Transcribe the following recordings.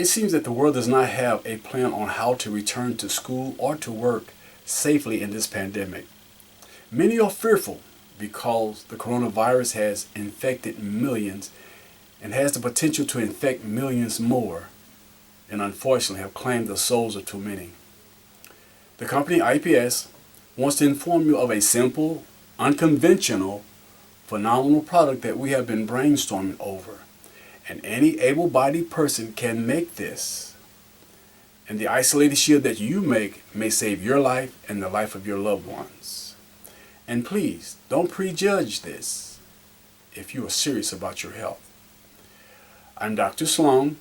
It seems that the world does not have a plan on how to return to school or to work safely in this pandemic. Many are fearful because the coronavirus has infected millions and has the potential to infect millions more, and unfortunately have claimed the souls of too many. The company IPS wants to inform you of a simple, unconventional, phenomenal product that we have been brainstorming over. And any able-bodied person can make this. And the isolated shield that you make may save your life and the life of your loved ones. And please, don't prejudge this if you are serious about your health. I'm Dr. Sloan,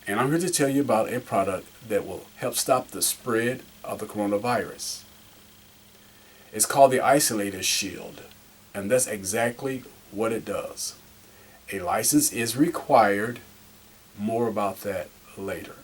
and I'm here to tell you about a product that will help stop the spread of the coronavirus. It's called the Isolator Shield, and that's exactly what it does. A license is required. More about that later.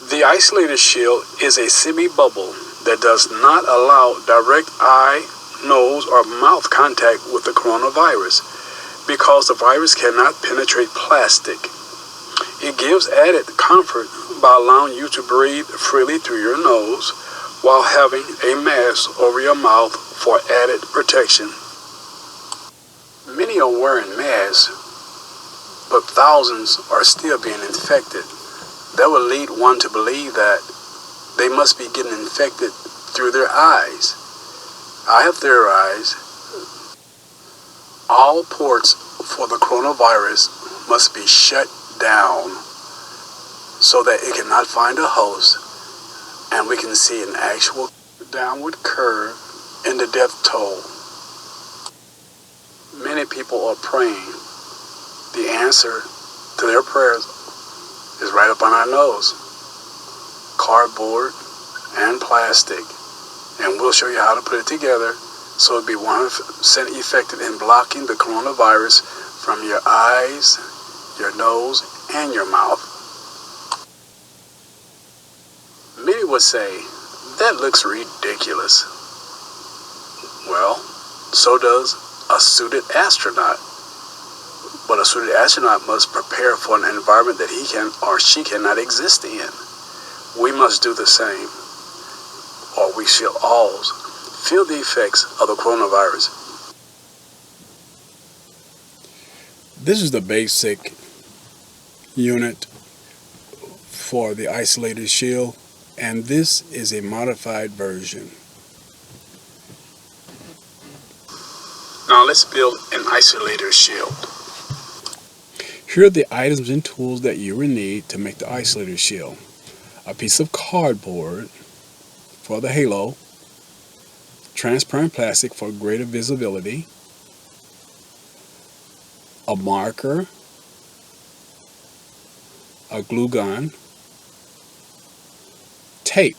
The Isolator Shield is a semi-bubble that does not allow direct eye, nose, or mouth contact with the coronavirus because the virus cannot penetrate plastic. It gives added comfort by allowing you to breathe freely through your nose while having a mask over your mouth for added protection. Many are wearing masks, but thousands are still being infected. That would lead one to believe that they must be getting infected through their eyes. I have theorized all ports for the coronavirus must be shut down so that it cannot find a host and we can see an actual downward curve in the death toll. Many people are praying. The answer to their prayers is right up on our nose. Cardboard and plastic. And we'll show you how to put it together so it'll be 100% effective in blocking the coronavirus from your eyes, your nose, and your mouth. Many would say, that looks ridiculous. Well, so does a suited astronaut. But a suited astronaut must prepare for an environment that he can or she cannot exist in. We must do the same, or we shall all feel the effects of the coronavirus. This is the basic unit for the Isolator Shield, and this is a modified version. Now let's build an Isolator Shield. Here are the items and tools that you will need to make the Isolator Shield. A piece of cardboard for the halo, transparent plastic for greater visibility, a marker, a glue gun, tape,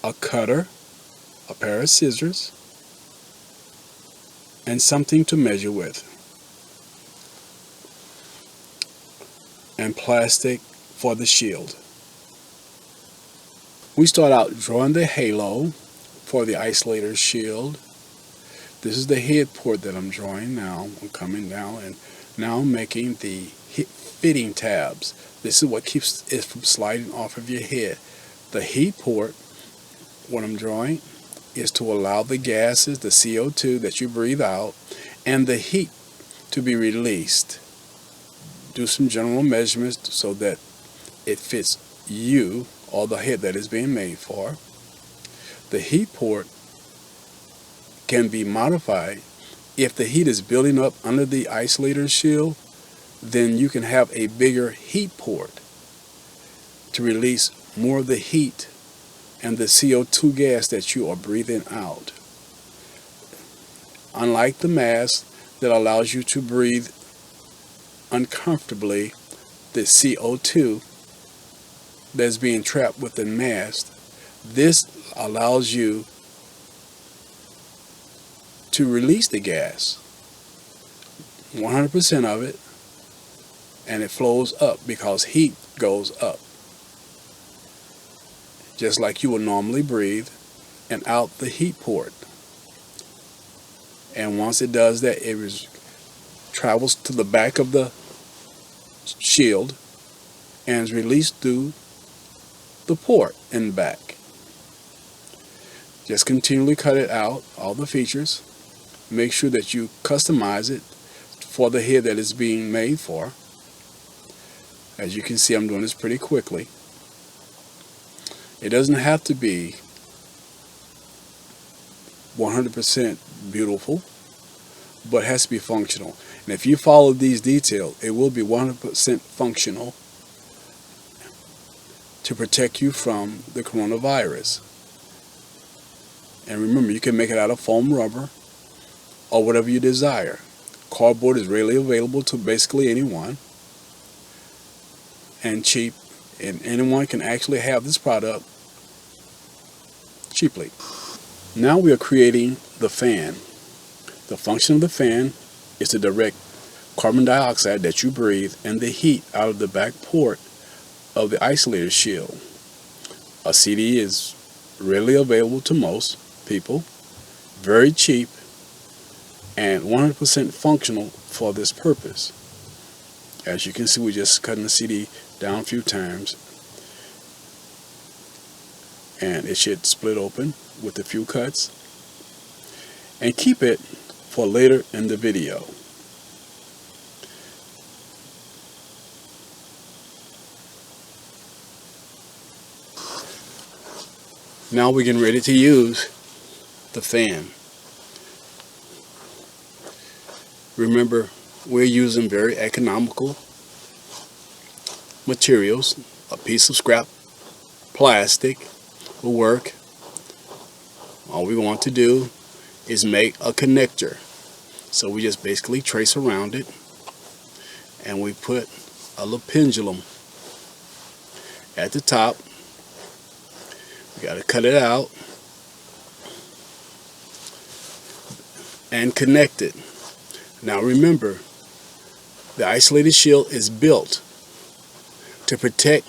a cutter, a pair of scissors, and something to measure with, and plastic for the shield. We start out drawing the halo for the Isolator Shield. This is the head port that I'm drawing now. I'm coming down and now I'm making the fitting tabs. This is what keeps it from sliding off of your head. The heat port, what I'm drawing, is to allow the gases, the CO2 that you breathe out, and the heat to be released. Do some general measurements so that it fits you or the head that is being made for. The heat port can be modified. If the heat is building up under the isolator shield, then you can have a bigger heat port to release more of the heat and the CO2 gas that you are breathing out. Unlike the mask that allows you to breathe uncomfortably, the CO2 that's being trapped within mask, this allows you to release the gas, 100% of it, and it flows up because heat goes up, just like you would normally breathe, and out the heat port. And once it does that, it travels to the back of the shield and is released through the port in the back. Just continually cut it out, all the features. Make sure that you customize it for the head that it's being made for. As you can see, I'm doing this pretty quickly. It doesn't have to be 100% beautiful, but it has to be functional. And if you follow these details, it will be 100% functional to protect you from the coronavirus. And remember, you can make it out of foam rubber or whatever you desire. Cardboard is readily available to basically anyone and cheap, and anyone can actually have this product cheaply. Now we are creating the fan. The function of the fan is to direct carbon dioxide that you breathe and the heat out of the back port of the isolator shield. A CD is readily available to most people, very cheap, and 100% functional for this purpose. As you can see, we're just cutting the CD down a few times, and it should split open with a few cuts, and keep it for later in the video. Now we're getting ready to use the fan. Remember, we're using very economical materials. A piece of scrap plastic will work. All we want to do is make a connector. So we just basically trace around it, and we put a little pendulum at the top. We got to cut it out and connect it. Now remember, the isolated shield is built to protect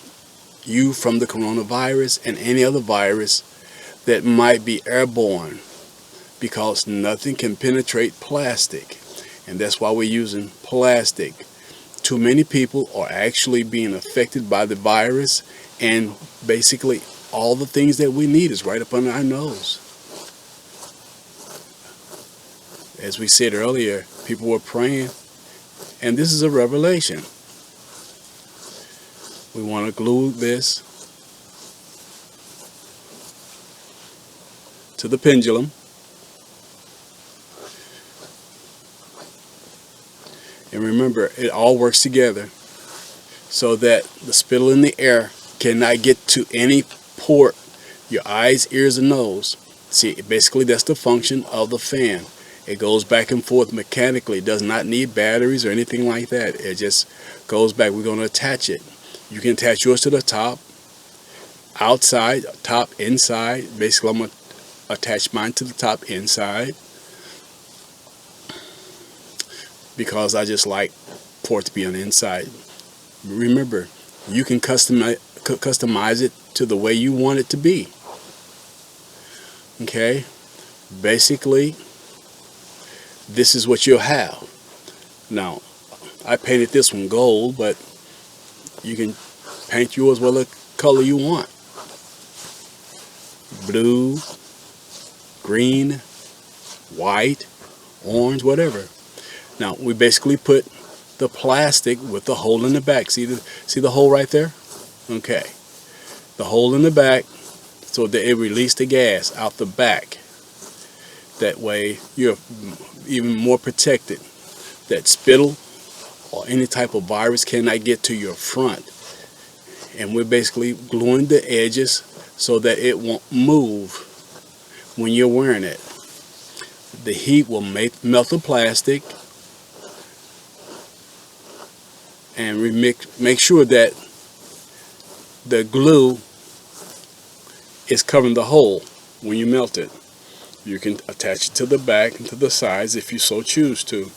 you from the coronavirus and any other virus that might be airborne, because nothing can penetrate plastic, and that's why we're using plastic. Too many people are actually being affected by the virus, and basically all the things that we need is right up under our nose. As we said earlier, people were praying, and this is a revelation. We want to glue this to the pendulum, and remember, it all works together so that the spittle in the air cannot get to any port, your eyes, ears, and nose. See, basically that's the function of the fan. It goes back and forth mechanically. It does not need batteries or anything like that. It just goes back. We're going to attach it. You can attach yours to the top, outside, top, inside. Basically, I'm going to attach mine to the top, inside, because I just like for it to be on the inside. Remember, you can customize it to the way you want it to be. Okay? Basically, this is what you'll have. Now, I painted this one gold, but you can paint yours whatever color you want. Blue, green, white, orange, whatever. Now we basically put the plastic with the hole in the back. See the hole right there? Okay. The hole in the back so that it releases the gas out the back. That way you're even more protected. That spittle or any type of virus cannot get to your front. And we're basically gluing the edges so that it won't move when you're wearing it. The heat will melt the plastic, and make sure that the glue is covering the hole when you melt it. You can attach it to the back and to the sides if you so choose to.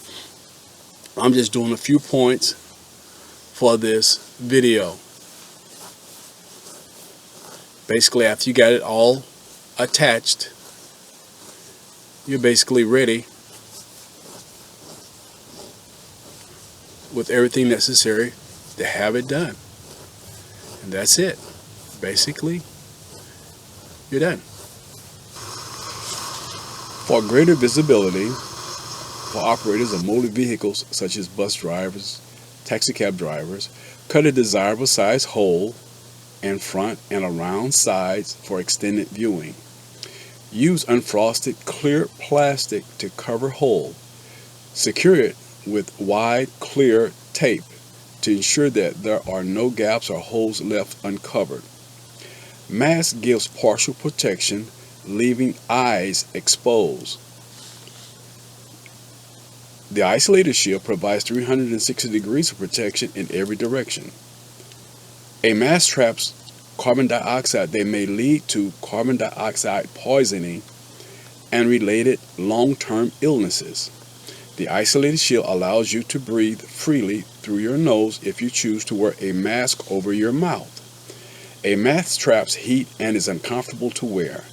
I'm just doing a few points for this video. Basically, after you got it all attached, you're basically ready with everything necessary to have it done. And that's it. Basically, you're done. For greater visibility, for operators of motor vehicles such as bus drivers, taxi cab drivers, cut a desirable size hole in front and around sides for extended viewing. Use unfrosted clear plastic to cover hole. Secure it with wide clear tape to ensure that there are no gaps or holes left uncovered. Mask gives partial protection, leaving eyes exposed. The isolator shield provides 360 degrees of protection in every direction. A mask traps carbon dioxide that may lead to carbon dioxide poisoning and related long-term illnesses. The isolated shield allows you to breathe freely through your nose if you choose to wear a mask over your mouth. A mask traps heat and is uncomfortable to wear.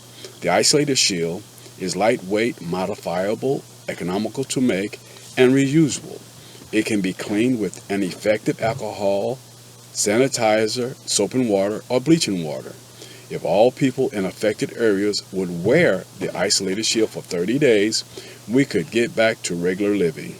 The isolated shield is lightweight, modifiable, economical to make, and reusable. It can be cleaned with an effective alcohol, sanitizer, soap and water, or bleaching water. If all people in affected areas would wear the isolated shield for 30 days, we could get back to regular living.